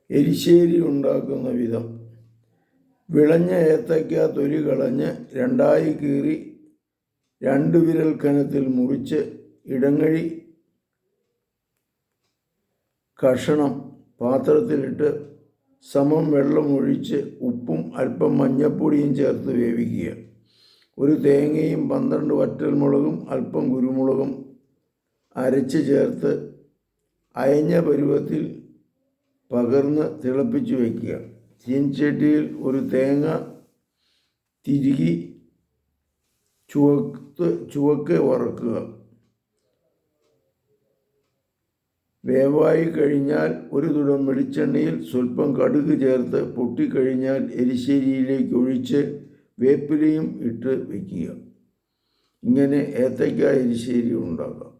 എരിശ്ശേരി ഉണ്ടാക്കുന്ന വിധം: വിളഞ്ഞ ഏത്തയ്ക്ക തൊലി കളഞ്ഞ് രണ്ടായി കീറി 2 വിരൽ കനത്തിൽ മുറിച്ച് ഇടങ്ങഴി കഷണം പാത്രത്തിലിട്ട് സമം വെള്ളമൊഴിച്ച് ഉപ്പും അല്പം മഞ്ഞൾപ്പൊടിയും ചേർത്ത് വേവിക്കുക. ഒരു തേങ്ങയും 12 വറ്റൽമുളകും അല്പം കുരുമുളകും അരച്ച് ചേർത്ത് അയഞ്ഞ പരുവത്തിൽ പകർന്ന് തിളപ്പിച്ച് വയ്ക്കുക. ചീൻചട്ടിയിൽ ഒരു തേങ്ങ തിരുകി ചുവക്കെ വറക്കുക. വേവായി കഴിഞ്ഞാൽ ഒരു തുടം വെളിച്ചെണ്ണയിൽ സ്വല്പം കടുക് ചേർത്ത് പൊട്ടിക്കഴിഞ്ഞാൽ എരിശ്ശേരിയിലേക്ക് ഒഴിച്ച് വേപ്പിലയും ഇട്ട് വയ്ക്കുക. ഇങ്ങനെ ഏത്തയ്ക്ക എരിശ്ശേരി ഉണ്ടാക്കാം.